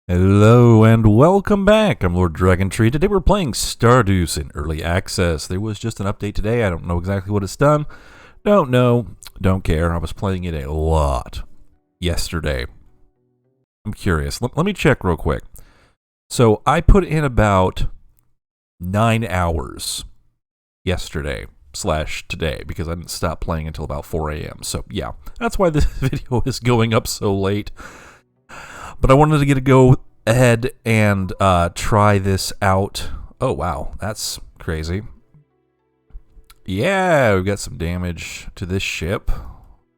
Hello and welcome back. I'm Lord Dragon Tree. Today we're playing Stardeus in early access. There was just an update today. I don't know exactly what it's done. Don't know. Don't care. I was playing it a lot yesterday. I'm curious. Let me check real quick. So I put in about 9 hours yesterday / today because I didn't stop playing until about 4 a.m. So yeah, that's why this video is going up so late. But I wanted to go ahead and try this out. Oh, wow. That's crazy. Yeah, we've got some damage to this ship.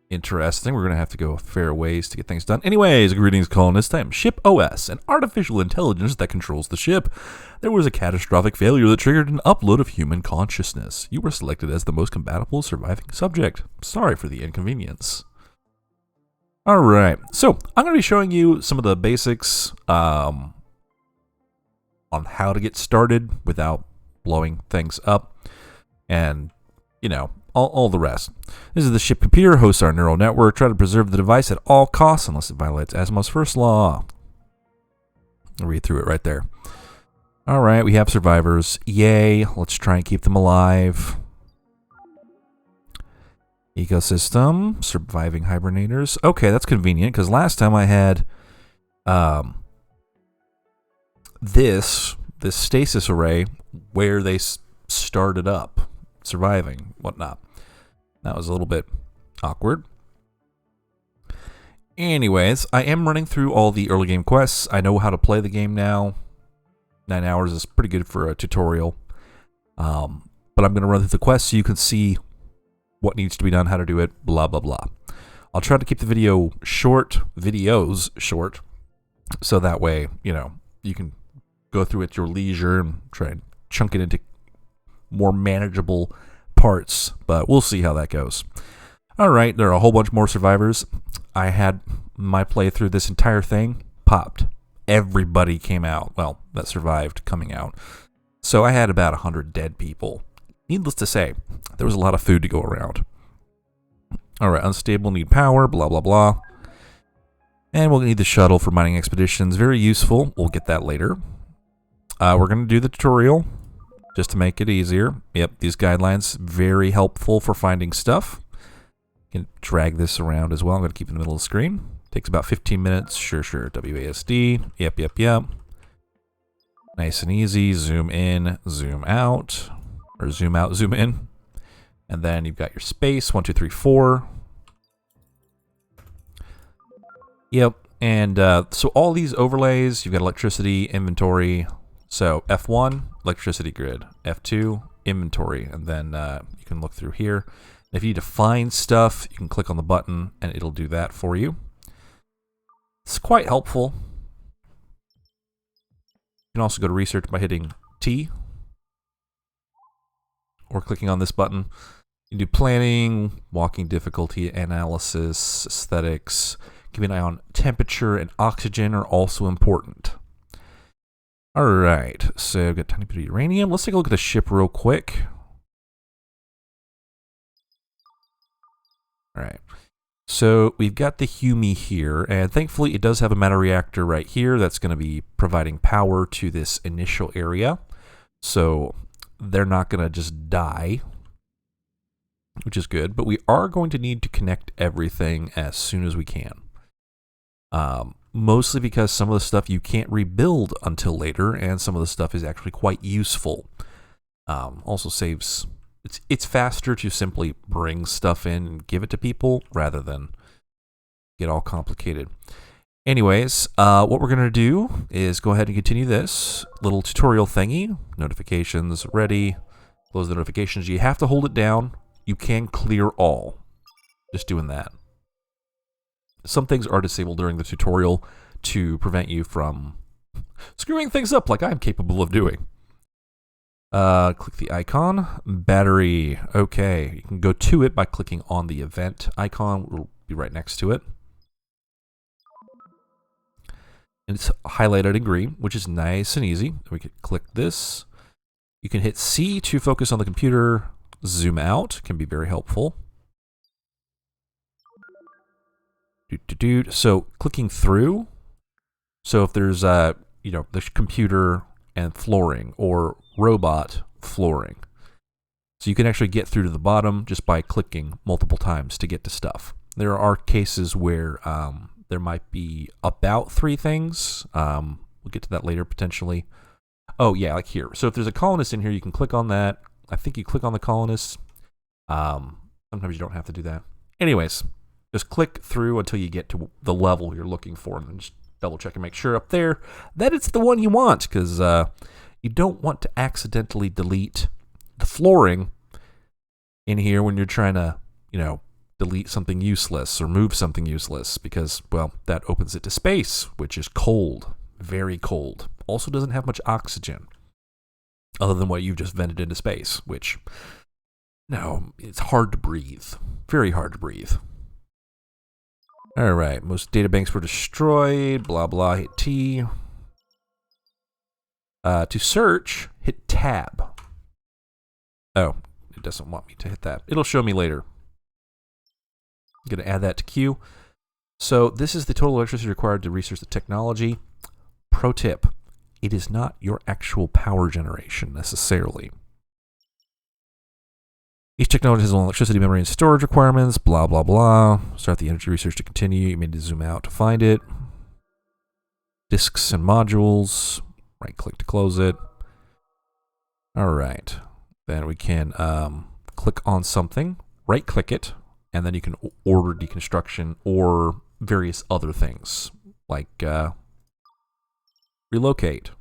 Interesting. We're going to have to go a fair ways to get things done. Anyways, greetings, colonists. I am Ship OS, an artificial intelligence that controls the ship. There was a catastrophic failure that triggered an upload of human consciousness. You were selected as the most compatible surviving subject. Sorry for the inconvenience. Alright, so I'm going to be showing you some of the basics on how to get started without blowing things up and, you know, all the rest. This is the ship computer, hosts our neural network, try to preserve the device at all costs unless it violates Asimov's first law. I'll read through it right there. Alright, we have survivors. Yay, let's try and keep them alive. Ecosystem, surviving hibernators. Okay, that's convenient because last time I had this stasis array where they started up, surviving, whatnot. That was a little bit awkward. Anyways, I am running through all the early game quests. I know how to play the game now. 9 hours is pretty good for a tutorial. But I'm going to run through the quests so you can see what needs to be done, how to do it, blah, blah, blah. I'll try to keep the videos short, so that way, you know, you can go through at your leisure and try and chunk it into more manageable parts, but we'll see how that goes. All right, there are a whole bunch more survivors. I had my playthrough, this entire thing popped. Everybody came out, well, that survived coming out. So I had about 100 dead people. Needless to say, there was a lot of food to go around. Alright, unstable, need power, blah, blah, blah. And we'll need the shuttle for mining expeditions. Very useful. We'll get that later. We're going to do the tutorial just to make it easier. Yep, these guidelines, very helpful for finding stuff. You can drag this around as well. I'm going to keep it in the middle of the screen. Takes about 15 minutes. Sure. WASD. Yep. Nice and easy. Zoom in, zoom out. Or zoom out, zoom in. And then you've got your space, 1, 2, 3, 4. Yep, and so all these overlays, you've got electricity, inventory. So F1, electricity grid. F2, inventory. And then you can look through here. If you need to find stuff, you can click on the button and it'll do that for you. It's quite helpful. You can also go to research by hitting T. Or clicking on this button. You can do planning, walking difficulty, analysis, aesthetics. Keeping an eye on temperature and oxygen are also important. Alright, so we've got a tiny bit of uranium. Let's take a look at the ship real quick. Alright, so we've got the Humi here, and thankfully it does have a matter reactor right here that's going to be providing power to this initial area. So they're not going to just die, which is good, but we are going to need to connect everything as soon as we can. Mostly because some of the stuff you can't rebuild until later, and some of the stuff is actually quite useful. Also saves, it's faster to simply bring stuff in and give it to people rather than get all complicated. Anyways, what we're going to do is go ahead and continue this little tutorial thingy. Notifications ready. Close the notifications. You have to hold it down. You can clear all. Just doing that. Some things are disabled during the tutorial to prevent you from screwing things up like I'm capable of doing. Click the icon. Battery. Okay. You can go to it by clicking on the event icon. It'll be right next to it. And it's highlighted in green, which is nice and easy. We can click this. You can hit C to focus on the computer. Zoom out can be very helpful. So clicking through So if there's there's computer and flooring or robot flooring. So you can actually get through to the bottom just by clicking multiple times to get to stuff. There are cases where there might be about 3 things. We'll get to that later potentially. Oh yeah, like here. So if there's a colonist in here, you can click on that. I think you click on the colonist. Sometimes you don't have to do that. Anyways, just click through until you get to the level you're looking for, and then just double check and make sure up there that it's the one you want, because you don't want to accidentally delete the flooring in here when you're trying to, delete something useless or move something useless, because, well, that opens it to space, which is cold, very cold. Also doesn't have much oxygen other than what you've just vented into space, which, no, it's hard to breathe. Very hard to breathe. All right, most databanks were destroyed, blah, blah, hit T. To search, hit Tab. Oh, it doesn't want me to hit that. It'll show me later. I'm going to add that to queue. So this is the total electricity required to research the technology. Pro tip, it is not your actual power generation necessarily. Each technology has its own electricity, memory, and storage requirements, blah, blah, blah. Start the energy research to continue. You may need to zoom out to find it. Disks and modules. Right-click to close it. All right. Then we can click on something, right-click it, and then you can order deconstruction or various other things, like relocate,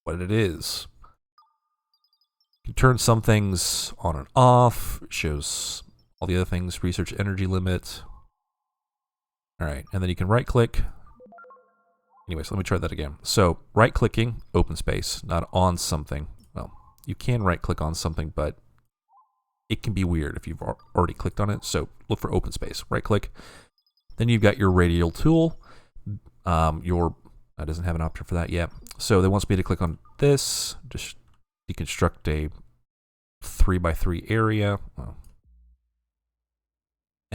what it is. You can turn some things on and off. It shows all the other things, research energy limit. All right, and then you can right-click. Anyways, let me try that again. So right-clicking, open space, not on something. Well, you can right-click on something, but it can be weird if you've already clicked on it. So look for open space, right-click. Then you've got your radial tool. That doesn't have an option for that yet. So they wants me to click on this, just deconstruct a 3x3 area. Well,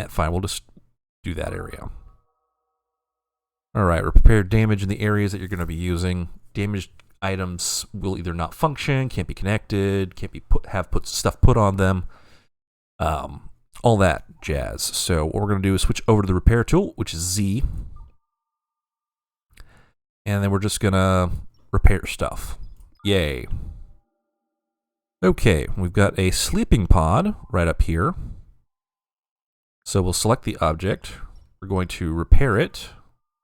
fine, we'll just do that area. All right, repair damage in the areas that you're going to be using. Damaged items will either not function, can't be connected, can't be put stuff put on them. All that jazz. So what we're going to do is switch over to the repair tool, which is Z. And then we're just going to repair stuff. Yay. Okay, we've got a sleeping pod right up here. So we'll select the object. We're going to repair it.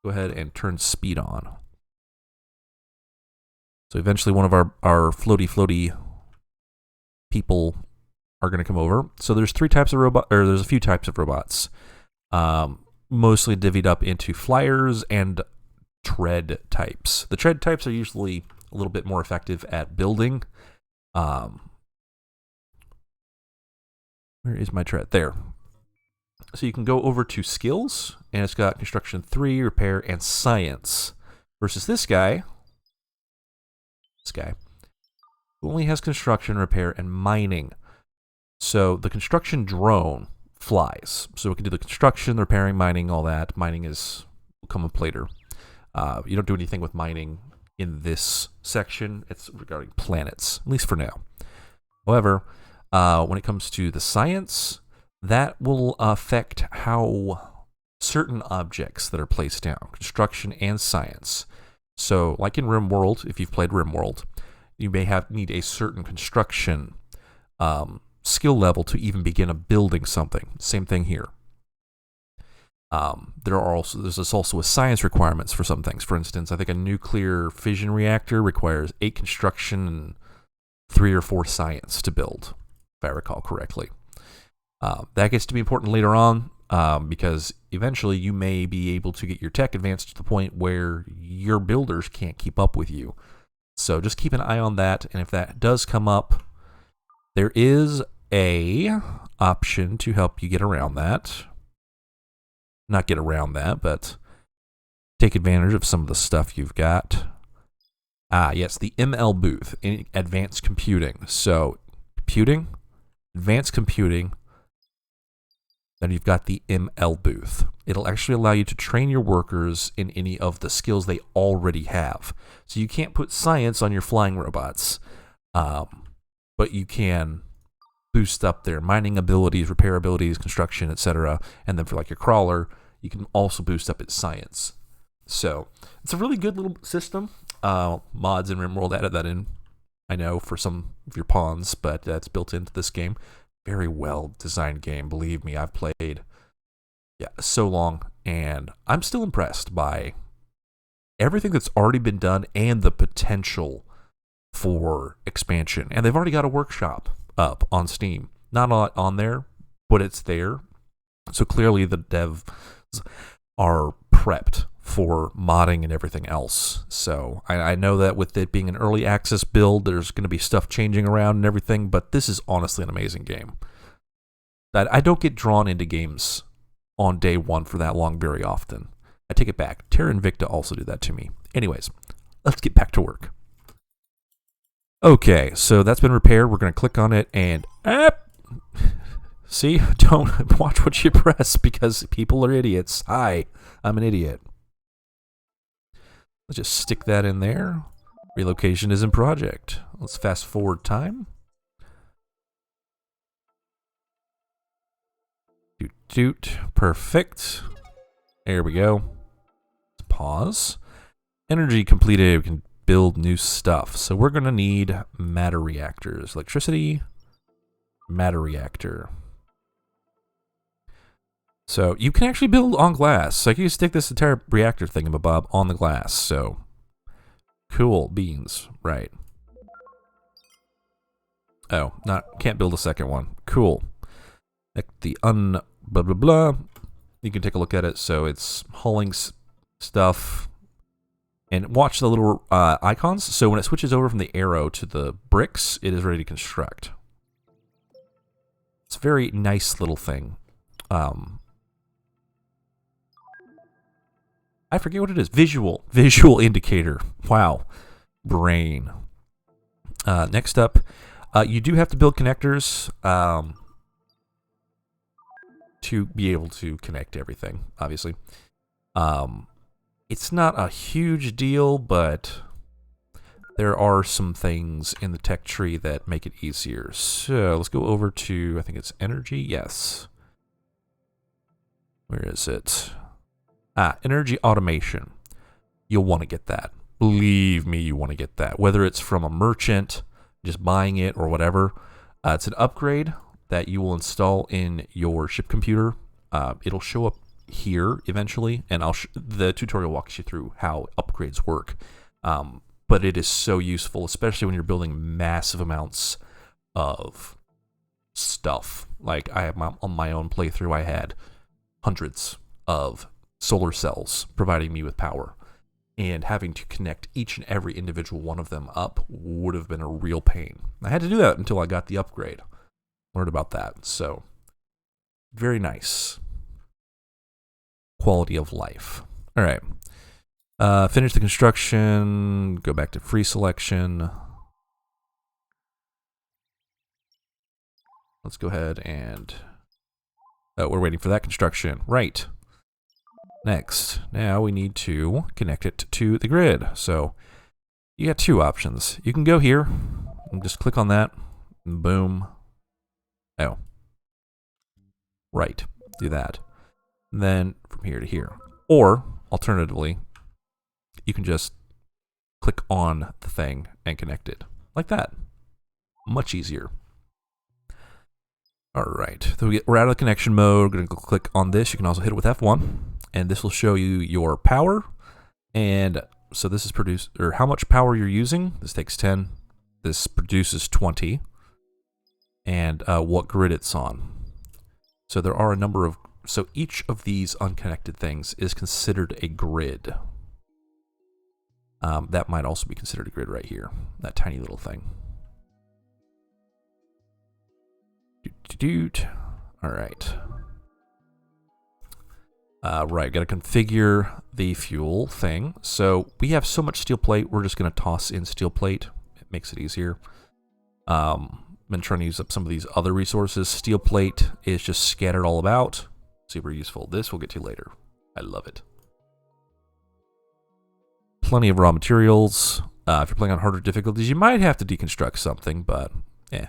Go ahead and turn speed on. So eventually one of our floaty people are going to come over. So there's 3 types of robot, or there's a few types of robots. Mostly divvied up into flyers and tread types. The tread types are usually a little bit more effective at building. Where is my tread? There. So you can go over to skills, and it's got construction 3, repair, and science. Versus this guy, who only has construction, repair, and mining. So the construction drone flies. So it can do the construction, the repairing, mining, all that. Mining will come up later. You don't do anything with mining in this section. It's regarding planets, at least for now. However, when it comes to the science, that will affect how certain objects that are placed down, construction and science. So like in Rimworld, if you've played Rimworld, you may need a certain construction skill level to even begin building something. Same thing here. There's also a science requirements for some things. For instance, I think a nuclear fission reactor requires 8 construction and 3 or 4 science to build, if I recall correctly. That gets to be important later on, because eventually you may be able to get your tech advanced to the point where your builders can't keep up with you. So just keep an eye on that, and if that does come up, there is a option to help you get around that. Not get around that, but take advantage of some of the stuff you've got. Yes, the ML booth, in advanced computing. So computing, advanced computing, Then you've got the ML booth. It'll actually allow you to train your workers in any of the skills they already have. So you can't put science on your flying robots, but you can boost up their mining abilities, repair abilities, construction, etc. And then for like your crawler, you can also boost up its science. So it's a really good little system. Mods in Rimworld added that in, I know, for some of your pawns, but that's built into this game. Very well designed game. Believe me, I've played so long, and I'm still impressed by everything that's already been done and the potential for expansion. And they've already got a workshop up on Steam. Not a lot on there, but it's there. So clearly the devs are prepped for modding and everything else. So I know that with it being an early access build, there's going to be stuff changing around and everything, but this is honestly an amazing game. That I don't get drawn into games on day one for that long very often. I take it back. Terra Invicta also do that to me. Anyways, let's get back to work. Okay, so that's been repaired. We're going to click on it and... See? Don't watch what you press because people are idiots. Hi, I'm an idiot. Let's just stick that in there. Relocation is in project. Let's fast forward time. Doot doot. Perfect. There we go. Let's pause. Energy completed. We can build new stuff. So we're going to need matter reactors. Electricity. Matter reactor. So you can actually build on glass. Like you can stick this entire reactor thingamabob on the glass. So cool beans, right? Oh, can't build a second one. Cool. Like the blah blah blah. You can take a look at it. So it's hauling stuff, and watch the little icons. So when it switches over from the arrow to the bricks, it is ready to construct. It's a very nice little thing. I forget what it is. Visual indicator. Wow. Brain. Next up, you do have to build connectors to be able to connect everything, obviously. It's not a huge deal, but there are some things in the tech tree that make it easier. So let's go over to, I think it's energy. Yes. Where is it? Energy automation. You'll want to get that. Believe me, you want to get that. Whether it's from a merchant, just buying it or whatever. It's an upgrade that you will install in your ship computer. It'll show up here eventually, and the tutorial walks you through how upgrades work. But it is so useful, especially when you're building massive amounts of stuff. Like I have on my own playthrough, I had hundreds of solar cells providing me with power, and having to connect each and every individual one of them up would have been a real pain. I had to do that until I got the upgrade. Learned about that. So very nice quality of life. All right. Finish the construction. Go back to free selection. Let's go ahead and... Oh, we're waiting for that construction. Right. Next. Now we need to connect it to the grid. So you got two options. You can go here and just click on that. And boom. Oh. Right. Do that. And then from here to here. Or, alternatively, you can just click on the thing and connect it. Like that. Much easier. Alright, so we're out of the connection mode. We're going to click on this. You can also hit it with F1. And this will show you your power. And so this is how much power you're using. This takes 10. This produces 20. And what grid it's on. So there are a number of... So each of these unconnected things is considered a grid. That might also be considered a grid right here. That tiny little thing. All right. Right, got to configure the fuel thing. So we have so much steel plate, we're just going to toss in steel plate. It makes it easier. been trying to use up some of these other resources. Steel plate is just scattered all about. Super useful. This we'll get to later. I love it. Plenty of raw materials. If you're playing on harder difficulties, you might have to deconstruct something, but yeah.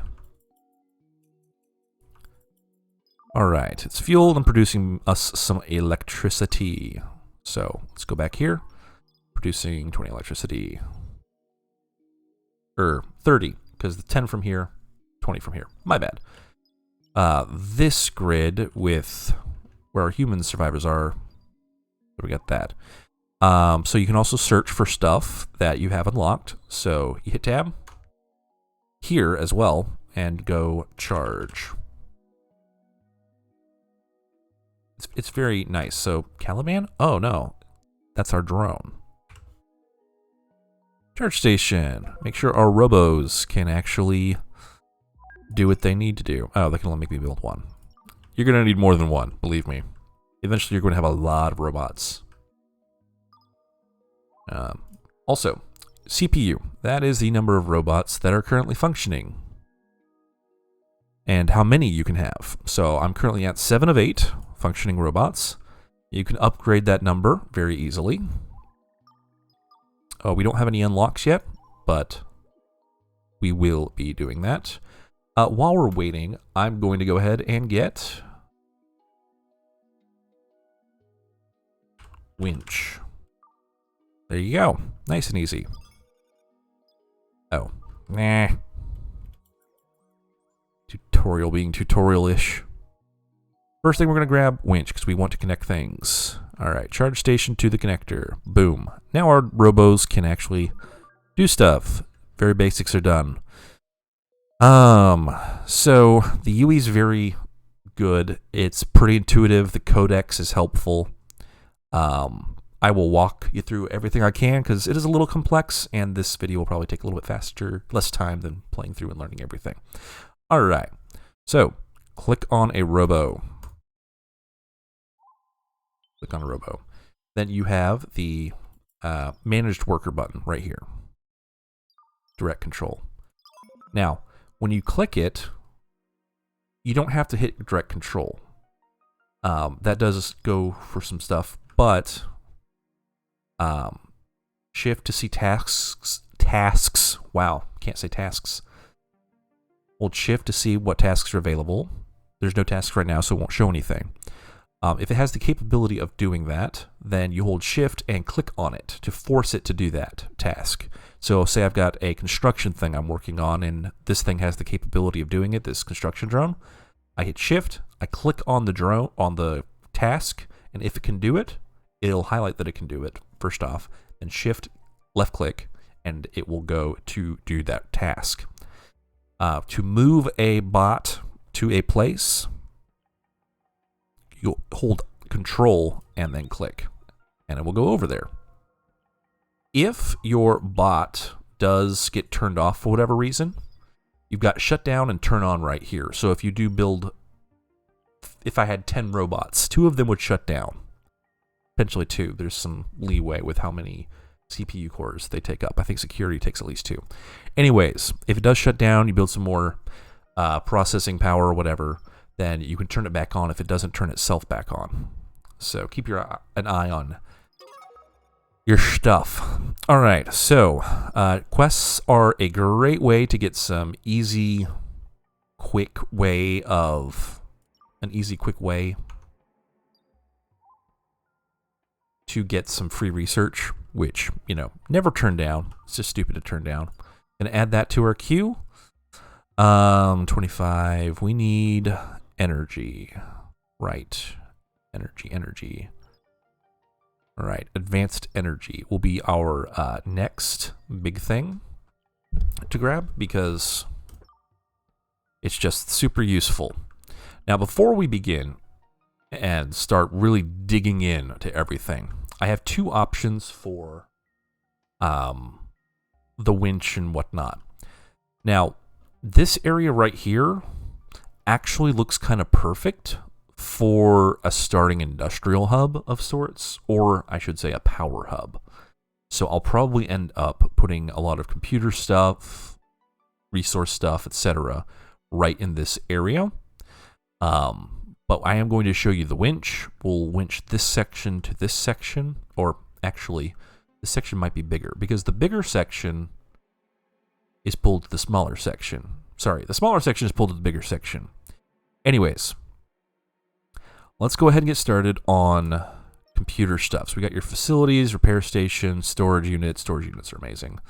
Alright, it's fueled and producing us some electricity. So let's go back here. Producing 20 electricity. 30, because the 10 from here, 20 from here. My bad. This grid with where our human survivors are, we got that. So you can also search for stuff that you have unlocked. So you hit tab here as well and go charge. It's very nice. So Caliban? Oh no, that's our drone. Charge station. Make sure our robos can actually do what they need to do. Oh, they can only make me build one. You're going to need more than one, believe me. Eventually, you're going to have a lot of robots. Also, CPU. That is the number of robots that are currently functioning. And how many you can have. So I'm currently at 7 of 8 functioning robots. You can upgrade that number very easily. We don't have any unlocks yet, but we will be doing that. While we're waiting, I'm going to go ahead and get winch. There you go. Nice and easy. Oh. Nah. Tutorial being tutorial-ish. First thing we're going to grab, winch, because we want to connect things. Alright, charge station to the connector. Boom. Now our robos can actually do stuff. Very basics are done. So the UI is very good. It's pretty intuitive. The codex is helpful. I will walk you through everything I can because it is a little complex, and this video will probably take a little bit faster, less time than playing through and learning everything. Alright, so click on a robo. Click on a robo. Then you have the managed worker button right here. Direct control. Now, when you click it, you don't have to hit direct control. That does go for some stuff, but shift to see tasks. Wow, can't say tasks. Hold shift to see what tasks are available. There's no tasks right now, so it won't show anything. If it has the capability of doing that, then you hold shift and click on it to force it to do that task. So say I've got a construction thing I'm working on, and this thing has the capability of doing it, this construction drone. I hit shift, I click on the drone, on the task, and if it can do it, it'll highlight that it can do it, first off, and shift, left click, and it will go to do that task. To move a bot to a place, you'll hold control and then click, and it will go over there. If your bot does get turned off for whatever reason, you've got shut down and turn on right here. So if you do build, if I had 10 robots, 2 of them would shut down. Potentially 2. There's some leeway with how many CPU cores they take up. I think security takes at least 2. Anyways, if it does shut down, you build some more processing power or whatever, then you can turn it back on if it doesn't turn itself back on. So keep an eye on your stuff. All right, so quests are a great way to get some quick way to get some free research, which, you know, never turn down. It's just stupid to turn down. Gonna add that to our queue. 25. We need energy. Right. Energy. All right. Advanced energy will be our next big thing to grab because it's just super useful. Now, before we begin and start really digging in to everything, I have 2 options for the winch and whatnot. Now, this area right here actually looks kind of perfect for a starting industrial hub of sorts, or I should say a power hub. So I'll probably end up putting a lot of computer stuff, resource stuff, etc., right in this area. But I am going to show you the winch. We'll winch this section to this section, or actually, this section might be bigger, because the bigger section is pulled to the smaller section. Sorry, the smaller section is pulled to the bigger section. Anyways, let's go ahead and get started on computer stuff. So we got your facilities, repair station, storage units. Storage units are amazing.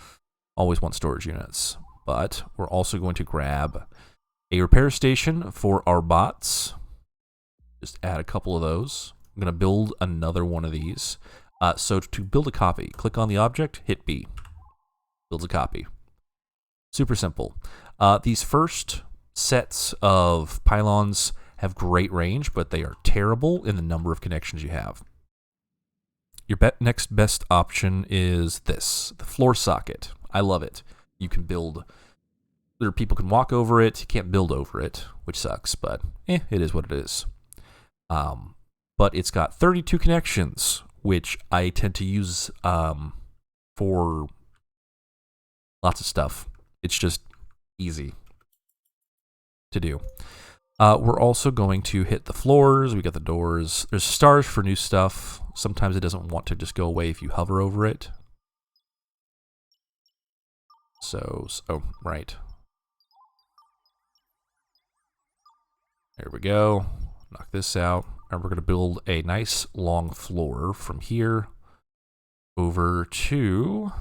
Always want storage units. But we're also going to grab a repair station for our bots. Just add a couple of those. I'm going to build another one of these. So to build a copy, click on the object, hit B. Builds a copy. Super simple. These first sets of pylons have great range, but they are terrible in the number of connections you have. Your next best option is this, the floor socket. I love it. You can build, people can walk over it, you can't build over it, which sucks, but it is what it is. But it's got 32 connections, which I tend to use for lots of stuff. It's just easy to do. We're also going to hit the floors. We got the doors. There's stars for new stuff. Sometimes it doesn't want to just go away if you hover over it. Oh, right. There we go. Knock this out. And we're going to build a nice long floor from here over to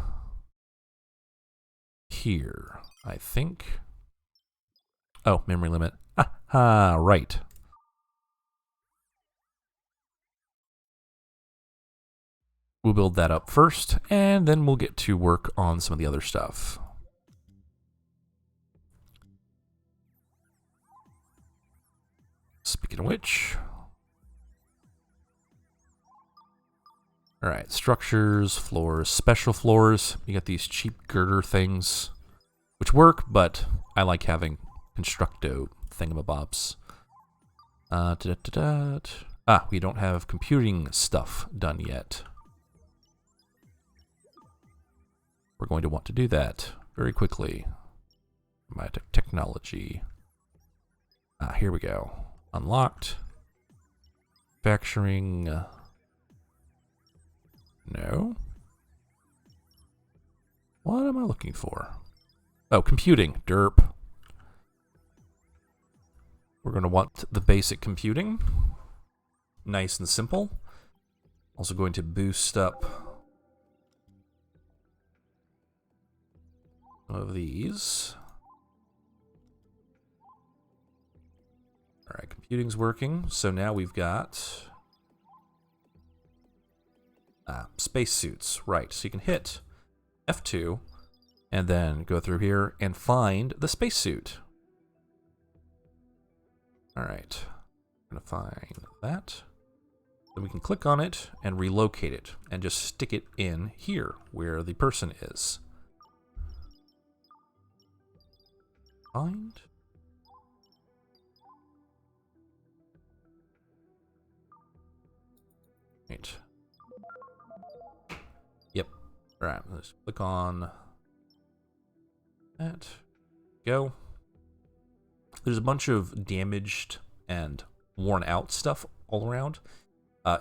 here, I think. Oh, memory limit. Right. We'll build that up first, and then we'll get to work on some of the other stuff. Speaking of which, all right, structures, floors, special floors. You got these cheap girder things, which work, but I like having constructo thingamabobs. We don't have computing stuff done yet. We're going to want to do that very quickly. My technology. Here we go. Unlocked. Manufacturing. No. What am I looking for? Oh, computing. Derp. We're going to want the basic computing. Nice and simple. Also going to boost up one of these. All right, computing's working. So now we've got spacesuits. Right, so you can hit F2 and then go through here and find the spacesuit. All right, I'm gonna find that. Then we can click on it and relocate it and just stick it in here where the person is. Find. Right. Yep. All right, let's click on that. Go. There's a bunch of damaged and worn out stuff all around.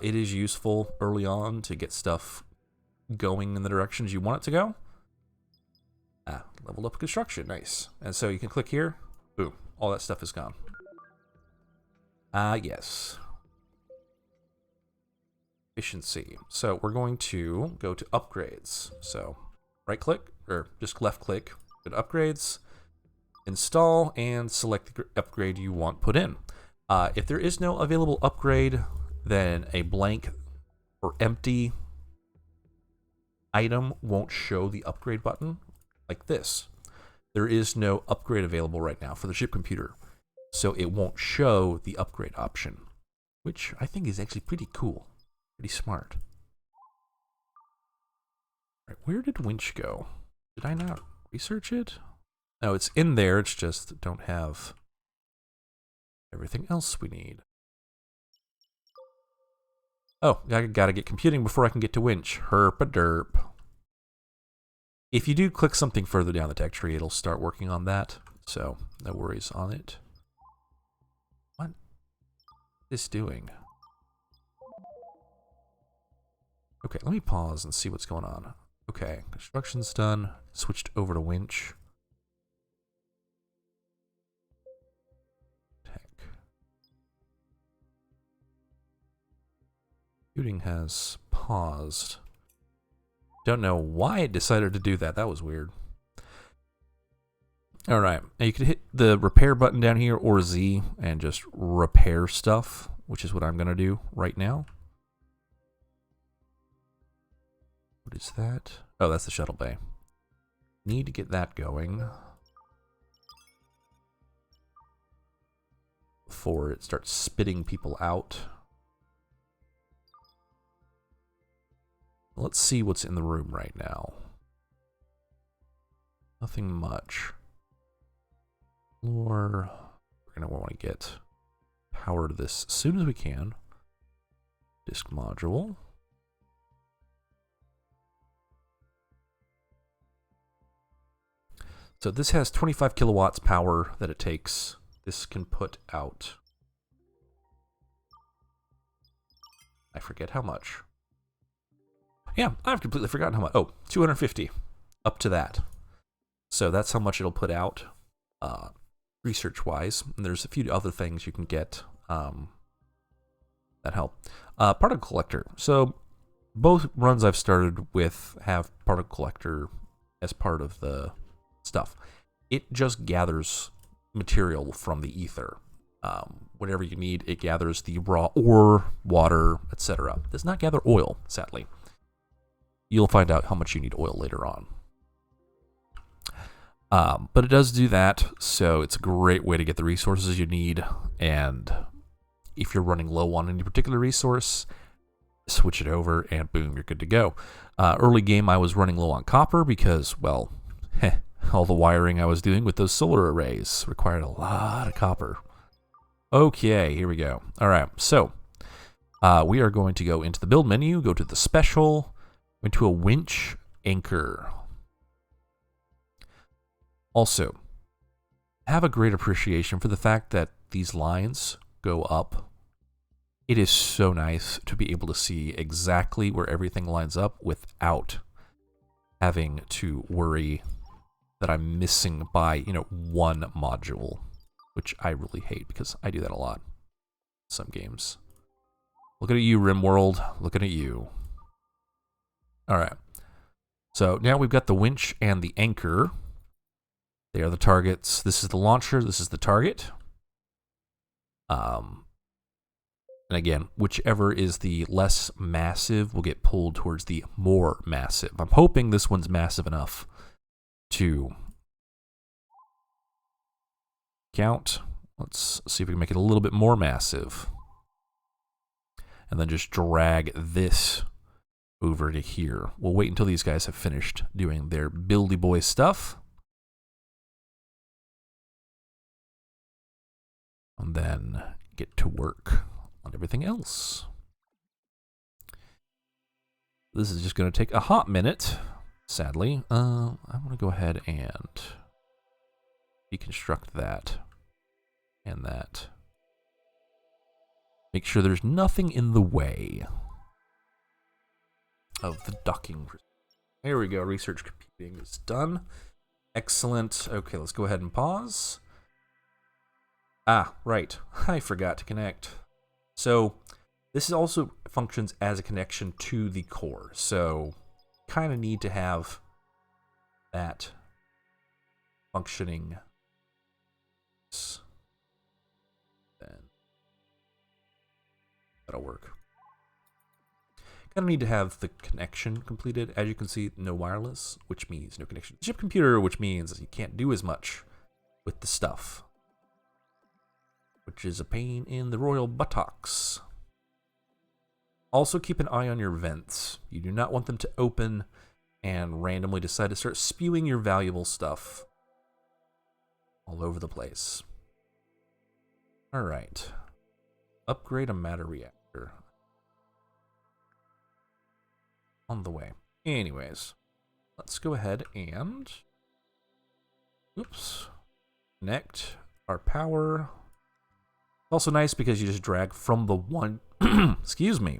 It is useful early on to get stuff going in the directions you want it to go. Leveled up construction, nice. And so you can click here, boom, all that stuff is gone. Yes. Efficiency. So we're going to go to upgrades. So right click, or just left click, go to upgrades, install, and select the upgrade you want put in. If there is no available upgrade, then a blank or empty item won't show the upgrade button, like this. There is no upgrade available right now for the ship computer, so it won't show the upgrade option, which I think is actually pretty cool, pretty smart. Right, where did winch go? Did I not research it? No, it's in there, it's just don't have everything else we need. Oh, I gotta get computing before I can get to winch. Herp-a-derp. If you do click something further down the tech tree, it'll start working on that. So no worries on it. What is this doing? Okay, let me pause and see what's going on. Okay, construction's done. Switched over to winch. Tech. Shooting has paused. Don't know why it decided to do that. That was weird. Alright, now you could hit the repair button down here or Z and just repair stuff, which is what I'm going to do right now. What is that? Oh, that's the shuttle bay. Need to get that going before it starts spitting people out. Let's see what's in the room right now. Nothing much. Or we're going to want to get power to this as soon as we can. Disk module. So this has 25 kilowatts power that it takes. This can put out, I forget how much. Yeah, I've completely forgotten how much. Oh, 250. Up to that. So that's how much it'll put out. Research-wise, and there's a few other things you can get that help. Particle collector. So both runs I've started with have particle collector as part of the stuff. It just gathers material from the ether. Whatever you need, it gathers the raw ore, water, etc. It does not gather oil, sadly. You'll find out how much you need oil later on. But it does do that, so it's a great way to get the resources you need, and if you're running low on any particular resource, switch it over, and boom, you're good to go. Early game, I was running low on copper because, well, all the wiring I was doing with those solar arrays required a lot of copper. Okay, here we go. All right, so we are going to go into the build menu, go to the special, into a winch anchor. Also, have a great appreciation for the fact that these lines go up. It is so nice to be able to see exactly where everything lines up without having to worry that I'm missing by, one module, which I really hate because I do that a lot in some games. Looking at you, Rimworld. Looking at you. All right. So now we've got the winch and the anchor. They are the targets. This is the launcher. This is the target. And again, whichever is the less massive will get pulled towards the more massive. I'm hoping this one's massive enough to count. Let's see if we can make it a little bit more massive. And then just drag this over to here. We'll wait until these guys have finished doing their buildy boy stuff. And then get to work on everything else. This is just going to take a hot minute, sadly. I'm going to go ahead and deconstruct that and that. Make sure there's nothing in the way of the docking. There we go. Research computing is done. Excellent. Okay, let's go ahead and pause. Ah, right. I forgot to connect. So this also functions as a connection to the core. So kind of need to have that functioning. Then that'll work. Kind of need to have the connection completed. As you can see, no wireless, which means no connection to the chip computer, which means you can't do as much with the stuff, which is a pain in the royal buttocks. Also keep an eye on your vents. You do not want them to open and randomly decide to start spewing your valuable stuff all over the place. Alright. Upgrade a matter reactor. On the way. Anyways, let's go ahead and... Oops. connect our power. Also nice because you just drag from the one, excuse me,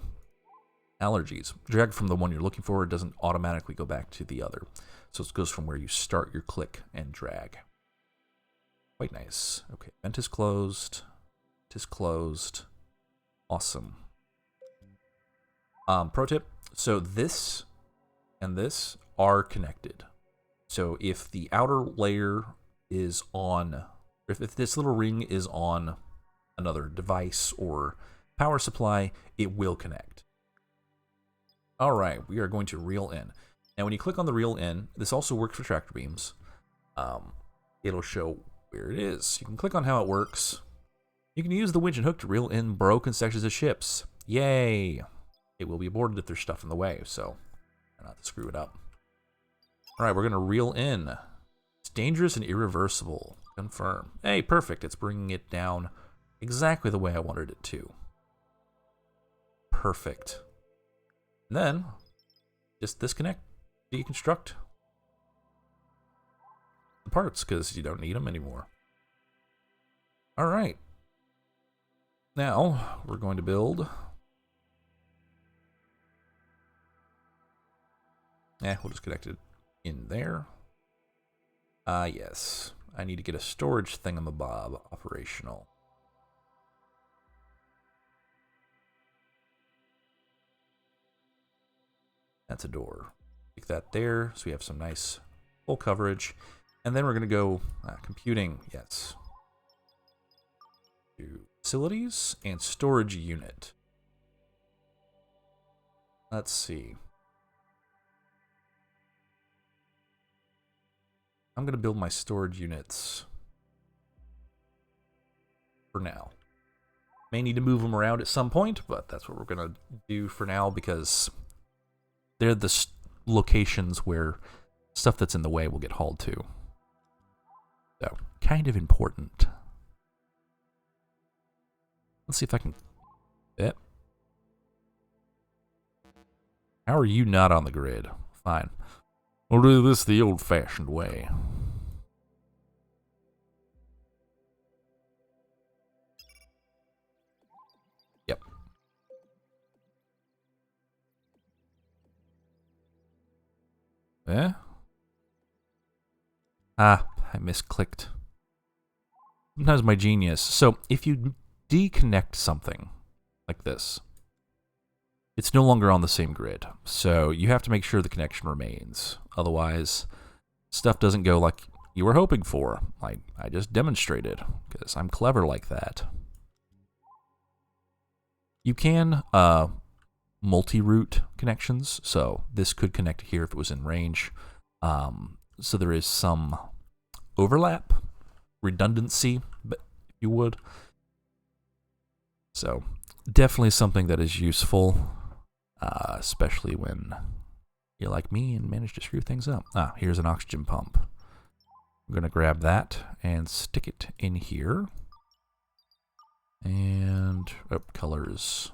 allergies. Drag from the one you're looking for. It doesn't automatically go back to the other. So it goes from where you start your click and drag. Quite nice. Okay, vent is closed. It is closed. Awesome. Pro tip, so this and this are connected. So if the outer layer is on, if this little ring is on another device or power supply, it will connect. All right, we are going to reel in. Now when you click on the reel in, this also works for tractor beams. It'll show where it is. You can click on how it works. You can use the winch and hook to reel in broken sections of ships. Yay! It will be aborted if there's stuff in the way, so try not to screw it up. All right, we're going to reel in. It's dangerous and irreversible. Confirm. Hey, perfect. It's bringing it down exactly the way I wanted it to. Perfect. And then, just disconnect, deconstruct the parts because you don't need them anymore. All right. Now, we're going to build. We'll just connect it in there. Yes. I need to get a storage thingamabob operational. That's a door. Stick that there so we have some nice full coverage. And then we're going to go computing, yes. To facilities and storage unit. Let's see. I'm going to build my storage units for now. May need to move them around at some point, but that's what we're going to do for now because they're the locations where stuff that's in the way will get hauled to. So, kind of important. Let's see if I can... Yep. How are you not on the grid? Fine. We'll do this the old-fashioned way. Yep. Ah, I misclicked. Sometimes my genius. So, if you deconnect something like this, it's no longer on the same grid. So, you have to make sure the connection remains. Otherwise, stuff doesn't go like you were hoping for. Like I just demonstrated, because I'm clever like that. You can multi-route connections, so this could connect here if it was in range. So there is some overlap, redundancy, but if you would. So definitely something that is useful, especially when you're like me and manage to screw things up. Ah, here's an oxygen pump. I'm going to grab that and stick it in here. And, colors.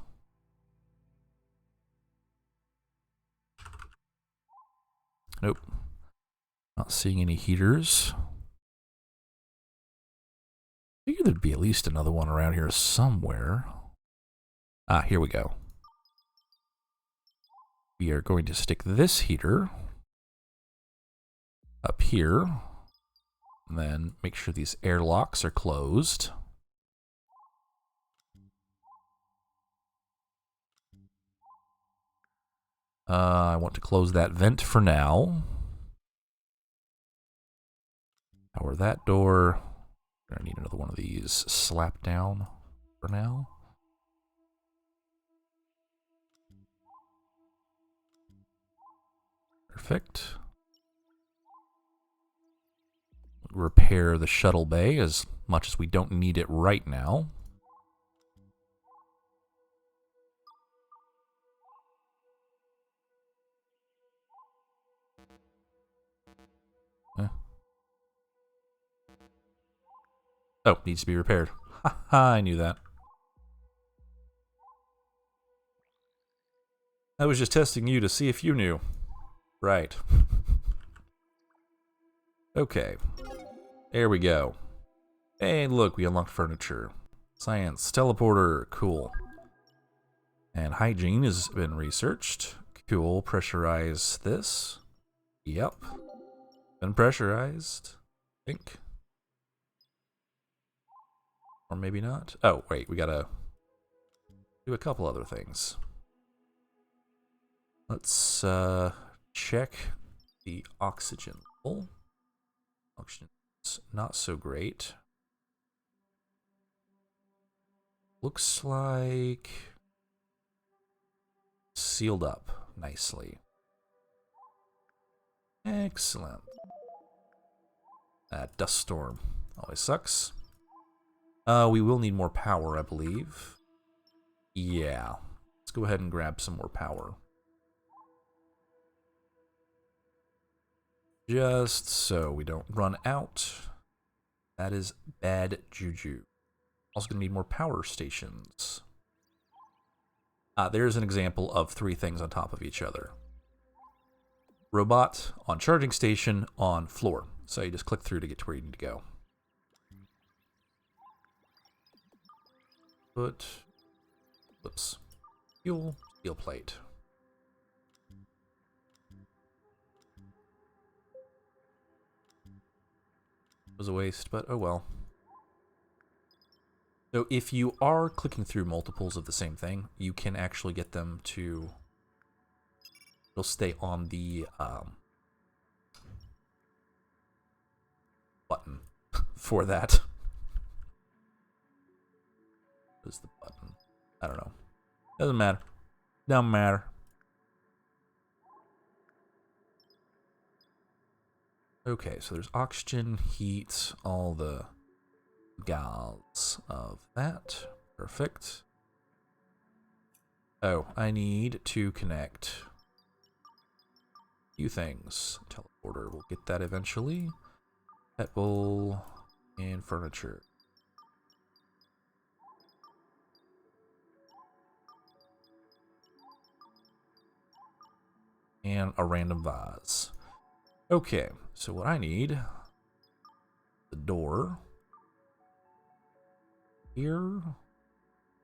Nope. Not seeing any heaters. I figured there'd be at least another one around here somewhere. Ah, here we go. We are going to stick this heater up here, and then make sure these airlocks are closed. I want to close that vent for now. Power that door. I need another one of these slapped down for now. Perfect. Repair the shuttle bay as much as we don't need it right now. Oh, needs to be repaired. Haha, I knew that. I was just testing you to see if you knew. Right. Okay. There we go. Hey, look, we unlocked furniture. Science, teleporter, cool. And hygiene has been researched. Cool, pressurize this. Yep. Been pressurized. I think. Or maybe not. Oh, wait, we gotta do a couple other things. Let's check the oxygen level. Oxygen's not so great. Looks like sealed up nicely. Excellent. Dust storm always sucks. We will need more power, I believe. Yeah. Let's go ahead and grab some more power. Just so we don't run out. That is bad juju. Also gonna need more power stations. There's an example of 3 things on top of each other. Robot on charging station on floor. So you just click through to get to where you need to go. Whoops. Fuel, steel plate. It was a waste, but oh well. So if you are clicking through multiples of the same thing, you can actually get them to... It'll stay on the button for that. What is the button? I don't know. Doesn't matter. Don't matter. Okay, so there's oxygen, heat, all the gals of that. Perfect. Oh, I need to connect a few things. Teleporter, we'll get that eventually. Pet bowl and furniture. And a random vase. Okay, so what I need, the door. Here.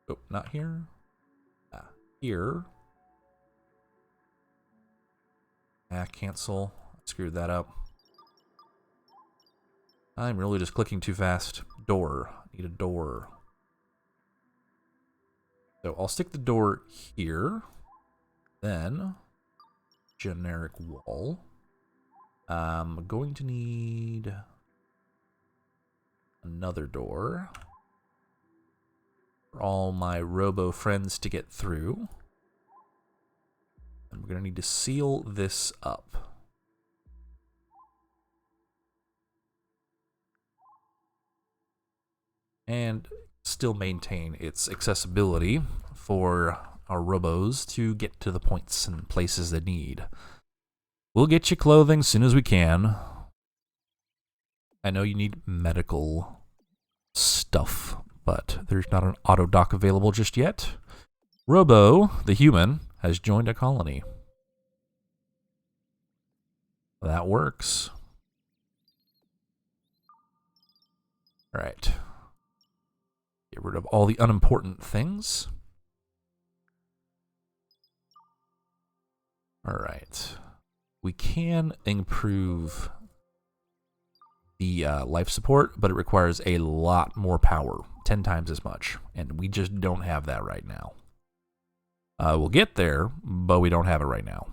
Oh, not here. Here. Cancel. I screwed that up. I'm really just clicking too fast. Door. Need a door. So I'll stick the door here. Then, generic wall. I'm going to need another door for all my robo friends to get through. And we're going to need to seal this up. And still maintain its accessibility for our robos to get to the points and places they need. We'll get you clothing as soon as we can. I know you need medical stuff, but there's not an auto dock available just yet. Robo, the human, has joined a colony. That works. All right. Get rid of all the unimportant things. All right. We can improve the life support, but it requires a lot more power, 10 times as much, and we just don't have that right now. We'll get there, but we don't have it right now.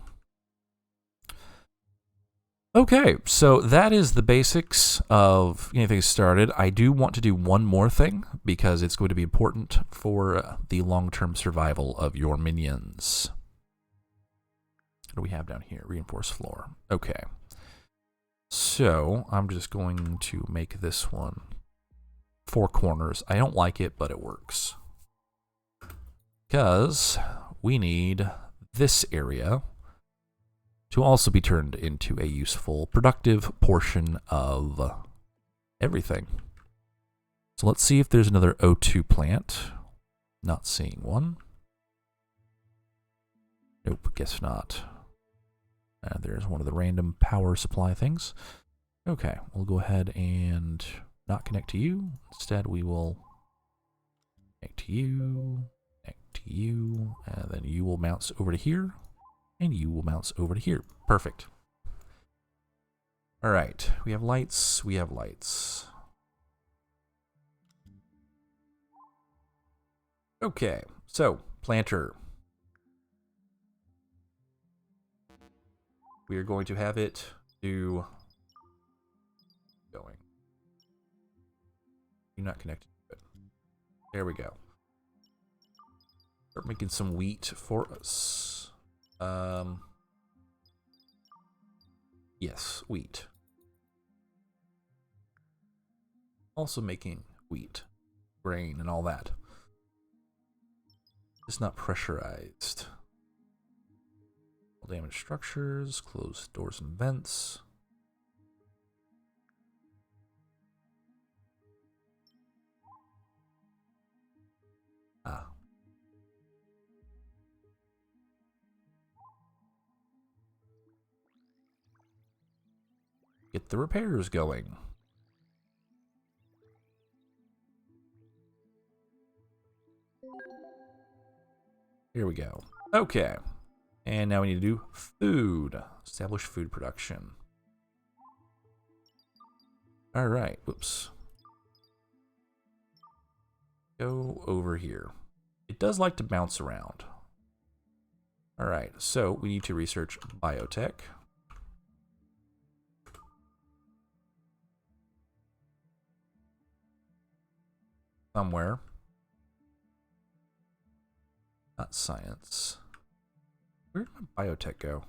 Okay, so that is the basics of getting things started. I do want to do one more thing, because it's going to be important for the long-term survival of your minions. What do we have down here? Reinforced floor. Okay. So, I'm just going to make this one 4 corners. I don't like it, but it works. Because we need this area to also be turned into a useful, productive portion of everything. So let's see if there's another O2 plant. Not seeing one. Nope, guess not. There's one of the random power supply things. Okay, we'll go ahead and not connect to you. Instead, we will connect to you, and then you will bounce over to here, and you will bounce over to here. Perfect. All right, we have lights, we have lights. Okay, so planter. We are going to have it do going. You're not connected to it. There we go. Start making some wheat for us. Yes, wheat. Also making wheat, grain, and all that. It's not pressurized. Damage structures, close doors and vents. Ah. Get the repairs going. Here we go. Okay. And now we need to do food. Establish food production. All right. Whoops. Go over here. It does like to bounce around. All right. So we need to research biotech. Somewhere. Not science. Where did my biotech go?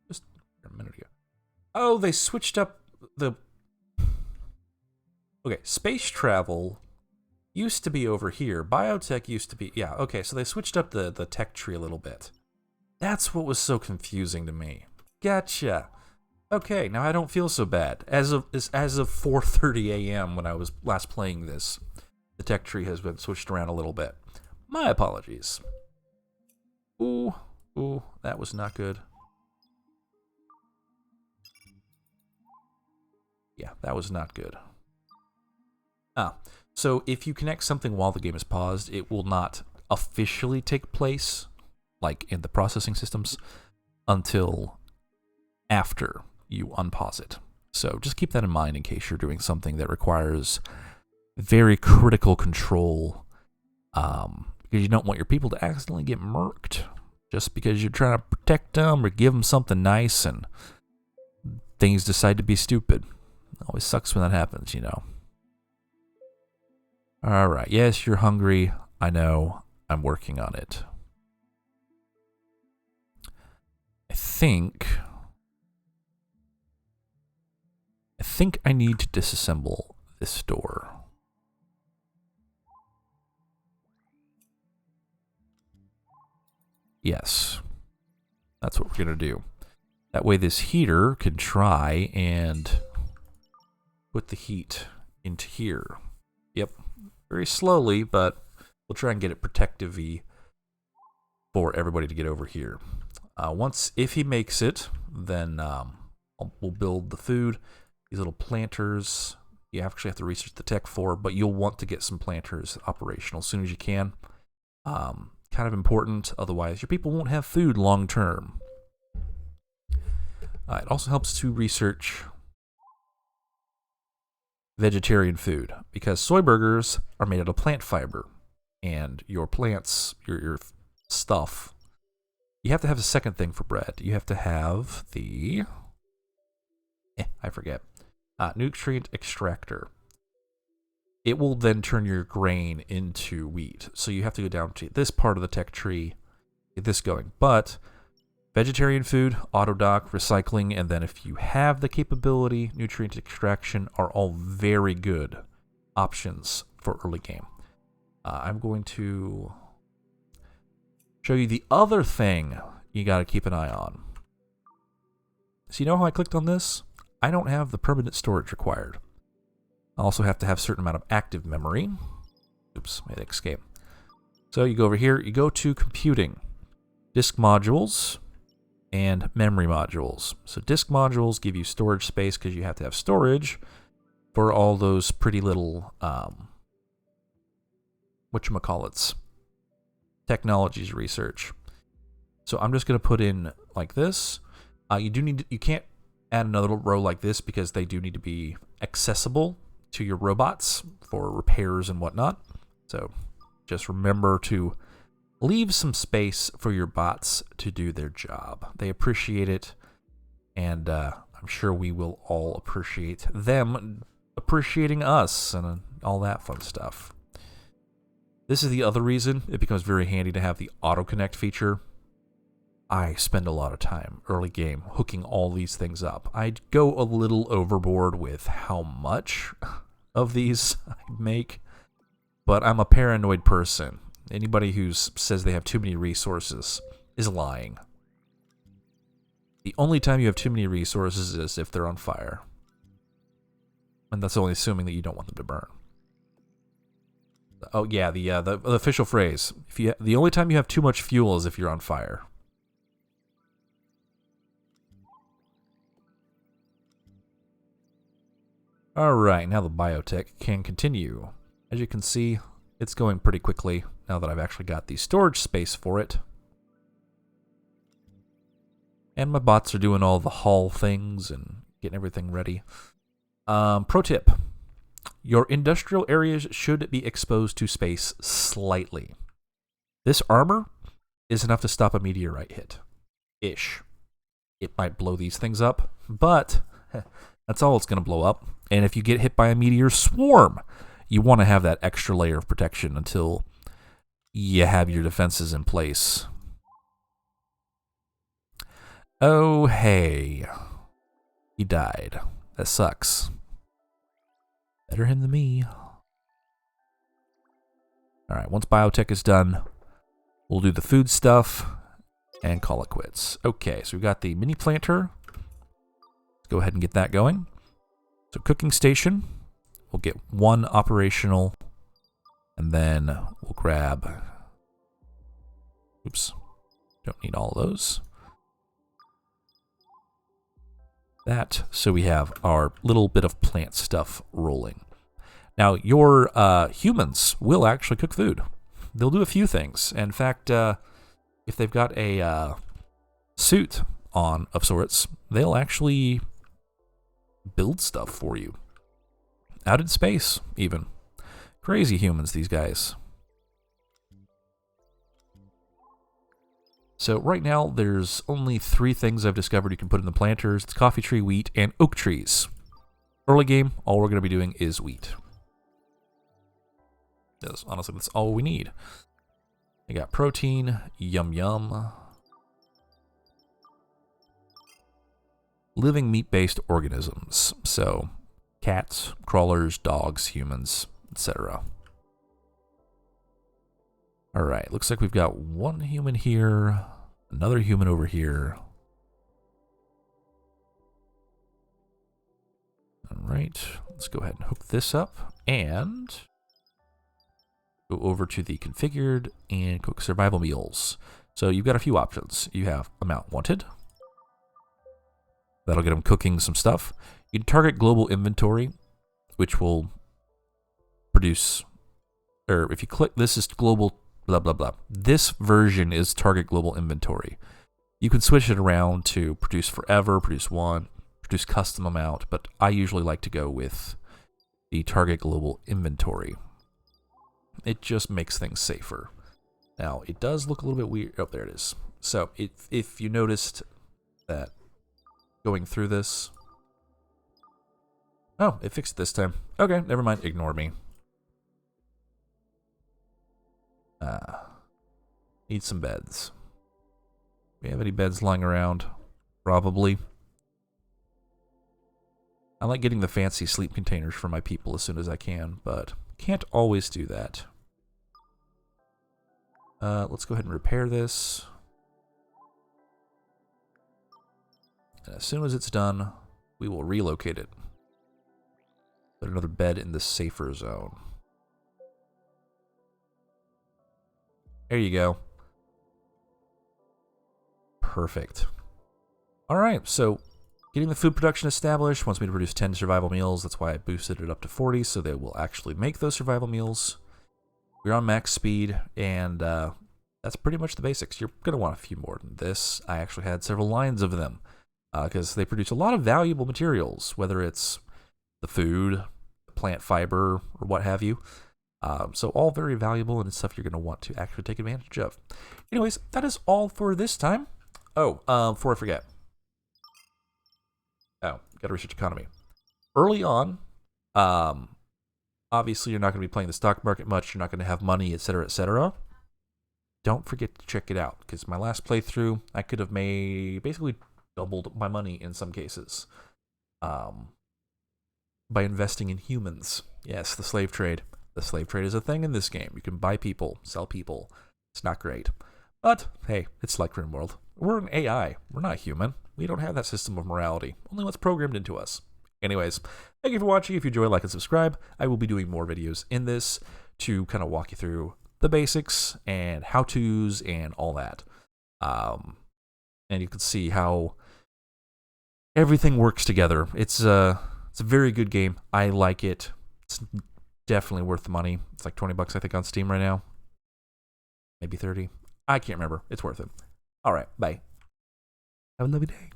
Just a minute ago. Oh, they switched up the... Okay, space travel used to be over here. Biotech used to be... Yeah, okay, so they switched up the tech tree a little bit. That's what was so confusing to me. Gotcha. Okay, now I don't feel so bad. As of 4:30 a.m. when I was last playing this, the tech tree has been switched around a little bit. My apologies. Ooh, that was not good. Yeah, that was not good. So if you connect something while the game is paused, it will not officially take place, like in the processing systems, until after you unpause it. So just keep that in mind in case you're doing something that requires very critical control, because you don't want your people to accidentally get murked just because you're trying to protect them or give them something nice and things decide to be stupid. It always sucks when that happens, you know. All right. Yes, you're hungry. I know. I'm working on it. I think I need to disassemble this door. Yes. That's what we're going to do. That way this heater can try and put the heat into here. Yep. Very slowly, but we'll try and get it protective-y for everybody to get over here. If he makes it, then we'll build the food. These little planters, you actually have to research the tech for, but you'll want to get some planters operational as soon as you can. Kind of important, otherwise your people won't have food long term. It also helps to research vegetarian food, because soy burgers are made out of plant fiber, and your plants, your stuff, you have to have a second thing for bread. You have to have the... I forget. Nutrient extractor. It will then turn your grain into wheat. So you have to go down to this part of the tech tree, get this going. But vegetarian food, auto-dock, recycling, and then if you have the capability, nutrient extraction are all very good options for early game. I'm going to show you the other thing you got to keep an eye on. So you know how I clicked on this? I don't have the permanent storage required. I also have to have a certain amount of active memory. Oops, made it escape. So you go over here, you go to computing, disk modules, and memory modules. So disk modules give you storage space because you have to have storage for all those pretty little, whatchamacallits, technologies research. So I'm just going to put in like this. You can't add another row like this because they do need to be accessible to your robots for repairs and whatnot. So just remember to leave some space for your bots to do their job. They appreciate it, and I'm sure we will all appreciate them appreciating us and all that fun stuff. This is the other reason it becomes very handy to have the auto-connect feature. I spend a lot of time early game hooking all these things up. I'd go a little overboard with how much of these I make, but I'm a paranoid person. Anybody who says they have too many resources is lying. The only time you have too many resources is if they're on fire. And that's only assuming that you don't want them to burn. Oh yeah, the official phrase. The only time you have too much fuel is if you're on fire. Alright, now the biotech can continue. As you can see, it's going pretty quickly now that I've actually got the storage space for it. And my bots are doing all the haul things and getting everything ready. Pro tip. Your industrial areas should be exposed to space slightly. This armor is enough to stop a meteorite hit. Ish. It might blow these things up, but that's all it's going to blow up. And if you get hit by a meteor swarm, you want to have that extra layer of protection until you have your defenses in place. Oh, hey. He died. That sucks. Better him than me. Alright, once biotech is done, we'll do the food stuff and call it quits. Okay, so we've got the mini planter. Let's go ahead and get that going. So cooking station, we'll get one operational, and then we'll grab, oops, don't need all of those. That, so we have our little bit of plant stuff rolling. Now, your humans will actually cook food. They'll do a few things. In fact, if they've got a suit on of sorts, they'll actually build stuff for you. Out in space, even. Crazy humans, these guys. So right now, there's only 3 things I've discovered you can put in the planters. It's coffee tree, wheat, and oak trees. Early game, all we're going to be doing is wheat. Yes, honestly, that's all we need. We got protein, yum yum. Living meat-based organisms. So, cats, crawlers, dogs, humans, etc. Alright, looks like we've got one human here, another human over here. Alright, let's go ahead and hook this up and go over to the configured and cook survival meals. So you've got a few options. You have amount wanted. That'll get them cooking some stuff. You can target global inventory, which will produce, or if you click, this is global blah, blah, blah. This version is target global inventory. You can switch it around to produce forever, produce one, produce custom amount, but I usually like to go with the target global inventory. It just makes things safer. Now, it does look a little bit weird. Oh, there it is. So, if you noticed that going through this... Oh, it fixed it this time. Okay, never mind. Ignore me. Need some beds. Do we have any beds lying around? Probably. I like getting the fancy sleep containers for my people as soon as I can, but can't always do that. Let's go ahead and repair this. And as soon as it's done, we will relocate it. Put another bed in the safer zone. There you go. Perfect. Alright, so Getting the food production established wants me to produce 10 survival meals. That's why I boosted it up to 40, so they will actually make those survival meals. We're on max speed, and that's pretty much the basics. You're going to want a few more than this. I actually had several lines of them, because they produce a lot of valuable materials, whether it's the food, plant fiber, or what have you. So all very valuable and stuff you're going to want to actually take advantage of. Anyways, that is all for this time. Oh, before I forget. Oh, got to research economy. Early on, obviously you're not going to be playing the stock market much. You're not going to have money, etc., etc. Don't forget to check it out, because my last playthrough, I could have made basically doubled my money in some cases by investing in humans. Yes, the slave trade. The slave trade is a thing in this game. You can buy people, sell people. It's not great. But, hey, it's like Rimworld. We're an AI. We're not human. We don't have that system of morality. Only what's programmed into us. Anyways, thank you for watching. If you enjoy, like and subscribe. I will be doing more videos in this to kind of walk you through the basics and how-tos and all that. And you can see how everything works together. It's a very good game. I like it. It's definitely worth the money. It's like 20 bucks, I think, on Steam right now. Maybe 30. I can't remember. It's worth it. All right. Bye. Have a lovely day.